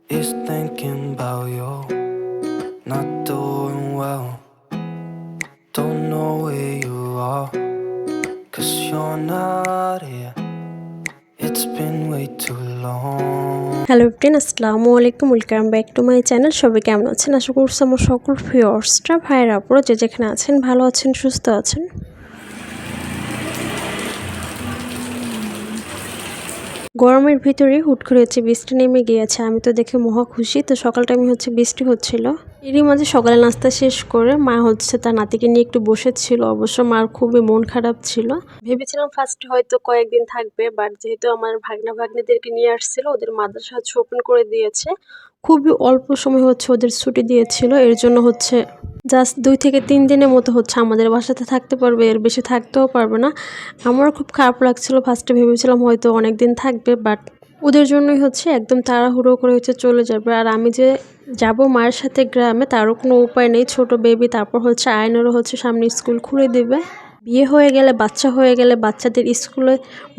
is thinking about you, not doing well. Don't know where you are, 'cause you're not here. It's been way too long. Hello everyone, আসসালামু আলাইকুম। Welcome back to my channel. সবাই কেমন আছেন? আশা করছি আমার সকল ভিউয়ার্সরা, ভাইয়েরা, আপুরা যে যেখানে আছেন ভালো আছেন, সুস্থ আছেন। গরমের ভিতরে হুট করে বৃষ্টি নেমে গিয়েছে। আমি তো দেখে মহা খুশি। তো সকাল টাইমে বৃষ্টি হচ্ছিল। এরই মাঝে সকালে নাস্তা শেষ করে মা তার নাতিকে নিয়ে একটু বসেছিল। অবশ্য মার খুবই মন খারাপ ছিল। ভেবেছিলাম ফার্স্টে হয়তো কয়েকদিন থাকবে, বাট যেহেতু আমার ভাগ্না ভাগ্নিদেরকে নিয়ে আসছিল, ওদের মাদ্রাসা ওপেন করে দিয়েছে। খুবই অল্প সময় ওদের ছুটি দিয়েছিল। এর জন্য জাস্ট 2 থেকে 3 দিনের মতো আমাদের বাসাতে থাকতে পারবে, এর বেশি থাকতেও পারবে না। আমারও খুব খারাপ লাগছিল। ফার্স্টে ভেবেছিলাম হয়তো অনেক দিন থাকবে, বাট ওদের জন্যই একদম তাড়াহুড়ো করে চলে যাবে। আর আমি যে যাব মায়ের সাথে গ্রামে, তারও কোনো উপায় নেই। ছোট বেবি, তারপর আয়নেরও সামনে স্কুল খুলে দেবে। বিয়ে হয়ে গেলে, বাচ্চা হয়ে গেলে, বাচ্চাদের স্কুলে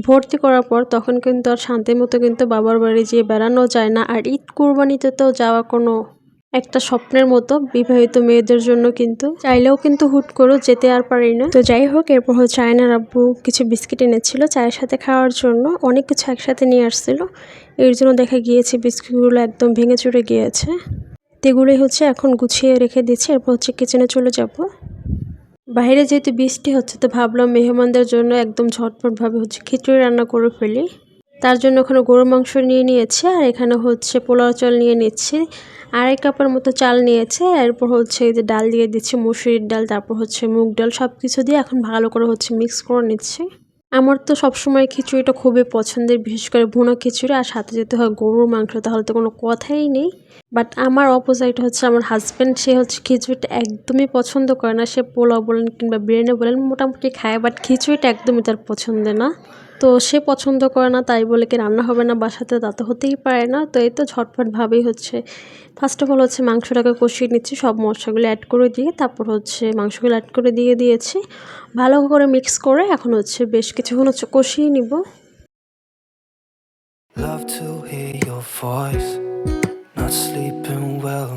ভর্তি করার পর তখন কিন্তু আর শান্তির মতো বাবার বাড়ি যেয়ে বেড়ানো যায় না। আর ঈদ কুরবানিতে তো যাওয়া কোনো একটা স্বপ্নের মতো বিবাহিত মেয়েদের জন্য, কিন্তু চাইলেও হুট করে যেতে আর পারি না। তো যাই হোক, এরপর আয়নার আব্বু কিছু বিস্কিট এনেছিল চায়ের সাথে খাওয়ার জন্য। অনেক কিছু একসাথে নিয়ে আসছিল, এর জন্য দেখা গিয়েছে বিস্কিটগুলো একদম ভেঙে চুরে গিয়েছে। এগুলোই এখন গুছিয়ে রেখে দিচ্ছি। এরপর কিচেনে চলে যাব। বাইরে যেহেতু বৃষ্টি হচ্ছে, তো ভাবলাম মেহমানদের জন্য একদম ঝটপটভাবে খিচুড়ি রান্না করে ফেলি। তার জন্য ওখানে গরুর মাংস নিয়ে নিয়েছে, আর এখানে পোলাও চাল নিয়ে নিচ্ছি। 1.5 কাপের মতো চাল নিয়েছে। এরপর এই যে ডাল দিয়ে দিচ্ছি, মুসুরির ডাল, তারপর মুগ ডাল, সব কিছু দিয়ে এখন ভালো করে মিক্স করে নিচ্ছি। আমার তো সবসময় খিচুড়িটা খুবই পছন্দের, বিশেষ করে ভুনা খিচুড়ি, আর সাথে যদি হয় গরুর মাংস, তাহলে তো কোনো কথাই নেই। বাট আমার অপোজিট আমার হাজব্যান্ড, সে খিচুড়িটা একদমই পছন্দ করে না। সে পোলাও বলেন কিংবা বিরিয়ানি বলেন মোটামুটি খায়, বাট খিচুড়িটা একদমই তার পছন্দের না। তো সে পছন্দ করে না, তাই বলে কি রান্না হবে না বাসাতে? তা তো হতেই পারে না। তো এই তো ঝটপটভাবেই ফার্স্ট অফ অল মাংসটাকে কষিয়ে নিচ্ছি, সব মশলাগুলো অ্যাড করে দিয়ে, তারপর মাংসগুলো অ্যাড করে দিয়েছি। ভালো করে মিক্স করে এখন বেশ কিছুক্ষণ কষিয়ে নিব। Love to hear your voice, not sleeping well.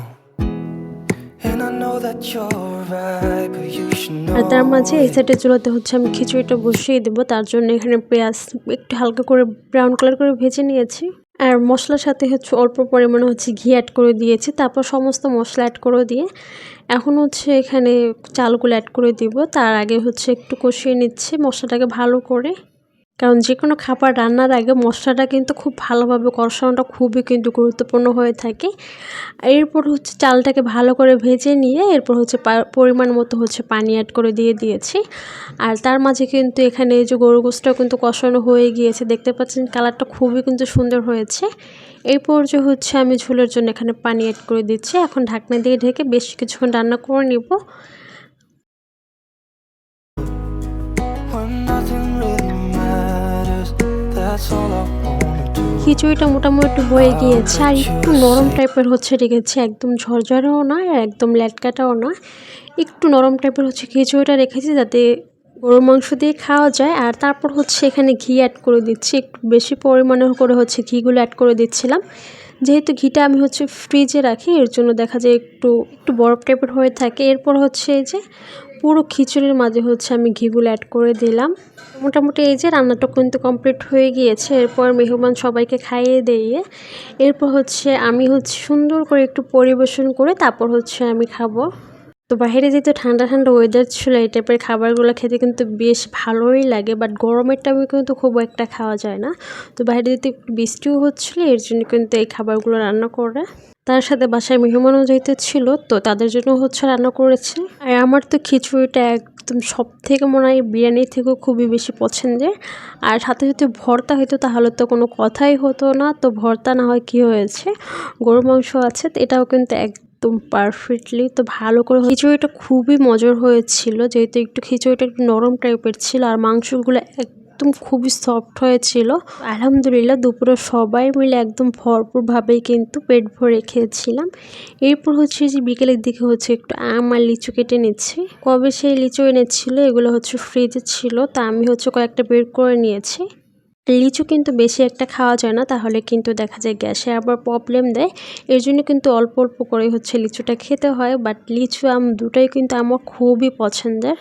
And I know that you're right, but you should know. আর তার মাঝে এই সাইডে চুলাতে আমি খিচুড়িটা বসিয়ে দেবো। তার জন্য এখানে পেঁয়াজ একটু হালকা করে ব্রাউন কালার করে ভেজে নিয়েছি। আর মশলার সাথে অল্প পরিমাণে ঘি অ্যাড করে দিয়েছি। তারপর সমস্ত মশলা অ্যাড করে দিয়ে এখন এখানে চালগুলো অ্যাড করে দিব। তার আগে একটু কষিয়ে নিচ্ছি মশলাটাকে ভালো করে, কারণ যে কোনো খাবার রান্নার আগে মশলাটা কিন্তু খুব ভালোভাবে কষানোটা খুবই গুরুত্বপূর্ণ হয়ে থাকে। এরপর চালটাকে ভালো করে ভেজে নিয়ে এরপর পরিমাণ মতো পানি অ্যাড করে দিয়েছি। আর তার মাঝে এখানে এই যে গরু গোশটা কষানো হয়ে গিয়েছে, দেখতে পাচ্ছেন কালারটা খুবই সুন্দর হয়েছে। এরপর আমি ঝোলের জন্য এখানে পানি অ্যাড করে দিচ্ছি। এখন ঢাকনা দিয়ে ঢেকে বেশ কিছুক্ষণ রান্না করে নিব। খিচুড়িটা মোটামুটি হয়ে গিয়েছে, আর একটু নরম টাইপের রেখেছি, একদম ঝরঝরেও না আর একদম ল্যাটকাটাও না, একটু নরম টাইপের খিচুড়িটা রেখেছি যাতে গরুর মাংস দিয়ে খাওয়া যায়। আর তারপর এখানে ঘি অ্যাড করে দিচ্ছি, একটু বেশি পরিমাণে করে ঘিগুলো অ্যাড করে দিচ্ছিলাম। যেহেতু ঘিটা আমি ফ্রিজে রাখি, এর জন্য দেখা যায় একটু বরফ টাইপের হয়ে থাকে। এরপর এই যে পুরো খিচুড়ির মাঝে আমি ঘিগুলো অ্যাড করে দিলাম। মোটামুটি এই যে রান্নাটা কমপ্লিট হয়ে গিয়েছে। এরপর মেহমান সবাইকে খাইয়ে দিয়ে এরপর আমি সুন্দর করে একটু পরিবেশন করে তারপর আমি খাবো। তো বাইরে যেহেতু ঠান্ডা ঠান্ডা ওয়েদার ছিল, এই টাইপের খাবারগুলো খেতে বেশ ভালোই লাগে, বাট গরমের টাইমে খুব একটা খাওয়া যায় না। তো বাইরে যেহেতু একটু বৃষ্টিও হচ্ছিলো, এর জন্য এই খাবারগুলো রান্না করে। তার সাথে বাসায় মেহমানও যেহেতু ছিল, তো তাদের জন্য রান্না করেছি। আর আমার তো খিচুড়িটা একদম সব থেকে মনে হয় বিরিয়ানির থেকেও খুবই বেশি পছন্দের। আর সাথে যদি ভর্তা হতো তাহলে তো কোনো কথাই হতো না। তো ভর্তা না হয় কি হয়েছে, গরুর মাংস আছে, তো এটাও একদম পারফেক্টলি তো ভালো করে। খিচুড়িটা খুবই মজার হয়েছিল, যেহেতু খিচুড়িটা একটু নরম টাইপের ছিল, আর মাংসগুলো একদম খুবই সফট হয়েছিল। আলহামদুলিল্লাহ দুপুরে সবাই মিলে একদম ভরপুরভাবেই পেট ভরে খেয়েছিলাম। এরপর যে বিকেলের দিকে একটু আম আর লিচু কেটে নিচ্ছি। কবে সেই লিচু এনেছিল, এগুলো ফ্রিজে ছিল, তা আমি কয়েকটা বের করে নিয়েছি। লিচু কিন্তু বেশি একটা খাওয়া যায় না, তাহলে কিন্তু দেখা যায় গ্যাসে আবার প্রবলেম দেয়। এর জন্য কিন্তু অল্প অল্প করে হচ্ছে লিচুটা খেতে হয়। বাট লিচু আম দুটাই কিন্তু আমার খুবই পছন্দের।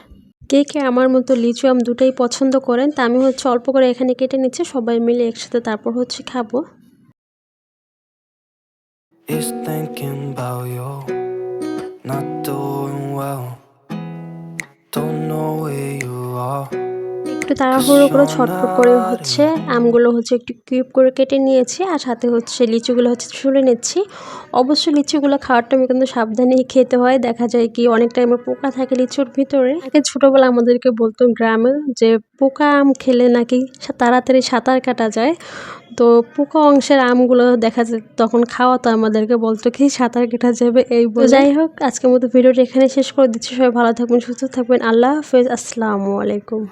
কে কে আমার মতো লিচু আম দুটাই পছন্দ করেন, তা আমি হচ্ছে অল্প করে এখানে কেটে নিচ্ছি, সবাই মিলে একসাথে তারপর হচ্ছে খাবো। Is thinking about you, not doing well. Don't know where you are, একটু 'cause তাড়াহুড়ো করে you're ছটফট করে not হচ্ছে here. আমগুলো হচ্ছে একটু কিউব করে কেটে নিয়েছি, আর সাথে হচ্ছে লিচুগুলো হচ্ছে ছুলে নিচ্ছি। অবশ্যই লিচুগুলো খাওয়ার টাইমে কিন্তু সাবধানেই খেতে হয়। দেখা যায় কি অনেক টাইমে পোকা থাকে লিচুর ভিতরে। আগে ছোটবেলা আমাদেরকে বলতো গ্রামে যে পোকা আম খেলে নাকি তাড়াতাড়ি সাঁতার কাটা যায়। তো পোকা অংশের আমগুলো দেখা যায় তখন খাওয়াতো আমাদেরকে, বলতো কি সাঁতার কাটা যাবে এই বলে। যাই হোক, আজকের মতো ভিডিওটা এখানে শেষ করে দিচ্ছি। সবাই ভালো থাকবেন, সুস্থ থাকবেন। আল্লাহ হাফেজ, আসসালামু আলাইকুম।